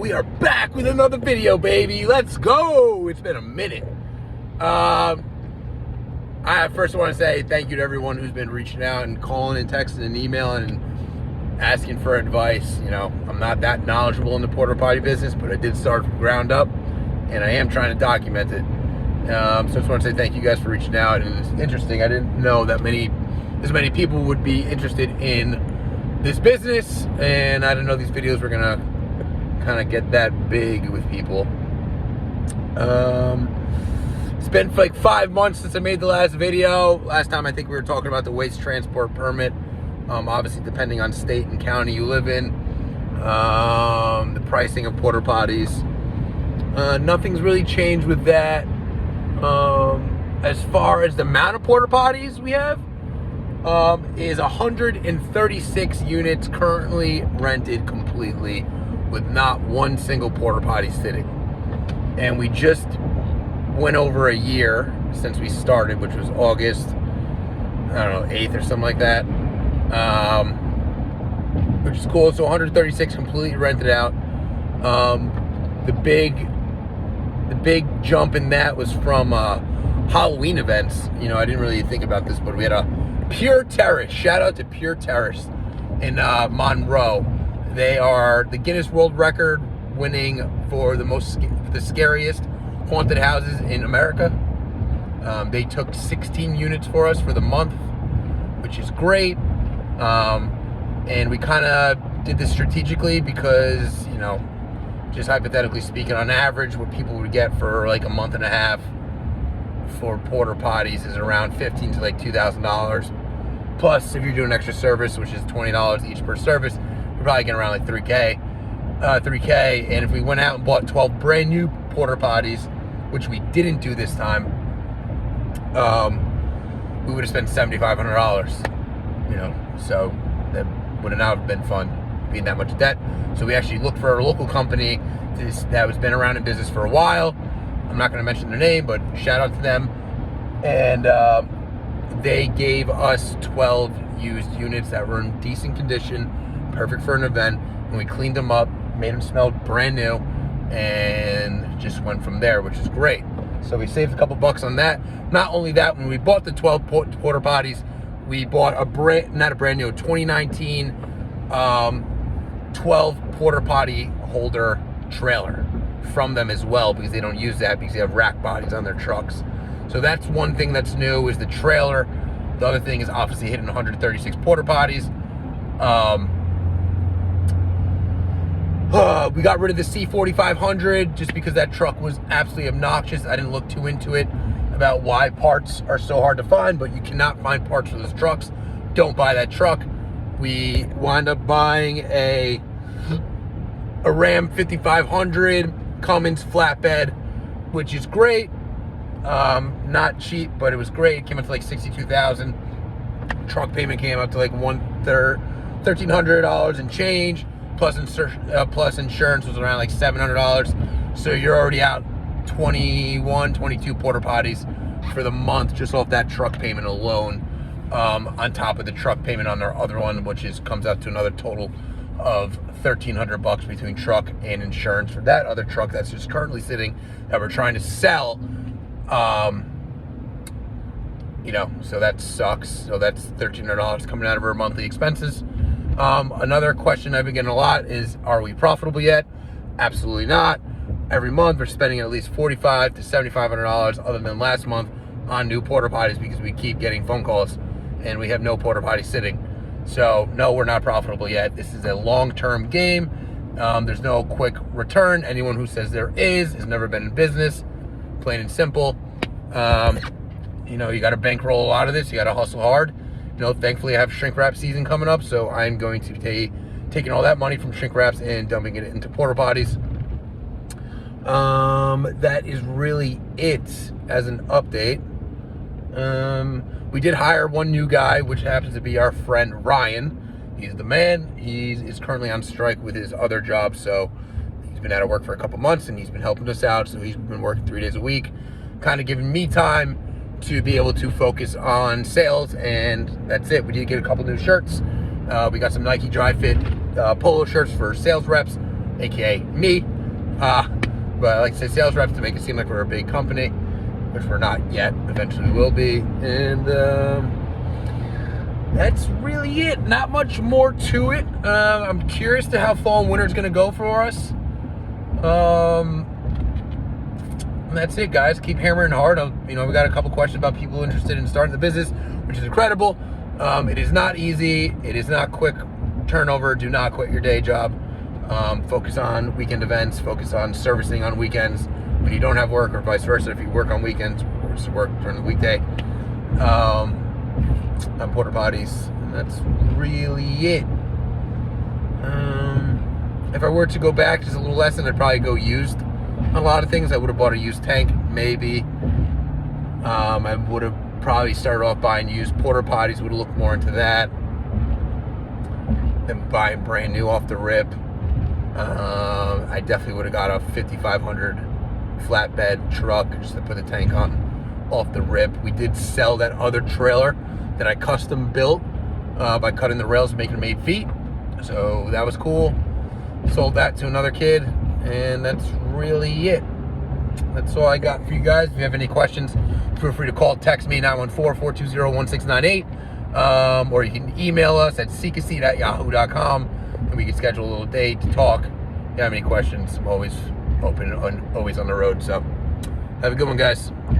we are back with another video, baby. Let's go. It's been a minute. I first want to say thank you to everyone who's been reaching out and calling and texting and emailing and asking for advice. You know, I'm not that knowledgeable in the porta potty business, but I did start from ground up, and I am trying to document it. So I just want to say thank you guys for reaching out. And it's interesting. I didn't know that as many people would be interested in this business, and I didn't know these videos were gonna kind of get that big with people. It's been like 5 months since I made the last video. Last time I think we were talking about the waste transport permit. Obviously depending on state and county you live in, the pricing of porta potties. Nothing's really changed with that. As far as the amount of porta potties we have, is 136 units currently rented completely, with not one single porta potty sitting. And we just went over a year since we started, which was August, I don't know, 8th or something like that. Which is cool. So 136 completely rented out. The big jump in that was from Halloween events. You know, I didn't really think about this, but we had a Pure Terrace. Shout out to Pure Terrace in Monroe. They are the Guinness World Record winning for the scariest haunted houses in America. They took 16 units for us for the month, which is great. And we kind of did this strategically because, you know, just hypothetically speaking, on average, what people would get for like a month and a half for porta potties is around $1,500 to like $2,000. Plus, if you're doing extra service, which is $20 each per service, you're probably getting around like $3K. And if we went out and bought 12 brand new porta potties, which we didn't do this time, we would have spent $7,500. You know, so that would have not been fun being that much debt. So we actually looked for a local company that has been around in business for a while. I'm not going to mention their name, but shout out to them. And they gave us 12 used units that were in decent condition, perfect for an event. And we cleaned them up, made them smell brand new, and just went from there, which is great. So we saved a couple bucks on that. Not only that, when we bought the 12 porta potties, we bought a 2019 12 porta potty holder trailer from them as well, because they don't use that because they have rack bodies on their trucks. So that's one thing that's new, is the trailer. The other thing is obviously hitting 136 porta potties. We got rid of the C4500 just because that truck was absolutely obnoxious. I didn't look too into it about why parts are so hard to find, but you cannot find parts for those trucks. Don't buy that truck. We wound up buying a Ram 5500 Cummins flatbed, which is great. Not cheap, but it was great. It came up to like $62,000. Truck payment came up to like $1,300 and change. Plus insurance was around like $700. So you're already out 22 porta potties for the month just off that truck payment alone, on top of the truck payment on our other one, which comes out to another total of $1,300 between truck and insurance for that other truck that's just currently sitting that we're trying to sell. You know, so that sucks. So that's $1,300 coming out of our monthly expenses. Another question I've been getting a lot is, are we profitable yet? Absolutely not. Every month we're spending at least $4,500 to $7,500 other than last month on new porta potties, because we keep getting phone calls and we have no porta potties sitting. So no, we're not profitable yet. This is a long-term game. There's no quick return. Anyone who says there is has never been in business, plain and simple. You know, you got to bankroll a lot of this. You got to hustle hard. You know, thankfully I have shrink wrap season coming up, so I'm going to be taking all that money from shrink wraps and dumping it into porta potties. That is really it as an update. We did hire one new guy, which happens to be our friend Ryan. He's the man. He is currently on strike with his other job, so he's been out of work for a couple months, and he's been helping us out. So he's been working 3 days a week, kind of giving me time to be able to focus on sales, and that's it. We did get a couple new shirts. We got some Nike Dry Fit polo shirts for sales reps, aka me. But like I say, sales reps to make it seem like we're a big company, which we're not yet. Eventually we will be. And that's really it. Not much more to it. I'm curious to how fall and winter is going to go for us. And that's it, guys. Keep hammering hard. We got a couple questions about people interested in starting the business, which is incredible. It is not easy. It is not quick turnover. Do not quit your day job. Focus on weekend events. Focus on servicing on weekends when you don't have work, or vice versa. If you work on weekends, or just work during the weekday. On porta potties, and that's really it. If I were to go back just a little lesson, I'd probably go used. A lot of things, I would have bought a used tank, maybe. I would have probably started off buying used porta potties. Would have looked more into that than buying brand new off the rip. I definitely would have got a 5500 flatbed truck just to put the tank on off the rip. We did sell that other trailer that I custom built by cutting the rails and making them 8 feet. So that was cool. Sold that to another kid, and that's really it. That's all I got for you guys. If you have any questions, feel free to call, text me, 914-420-1698. Or you can email us at seekaseat@yahoo.com, and we can schedule a little date to talk. If you have any questions, I'm always open and always on the road. So have a good one, guys.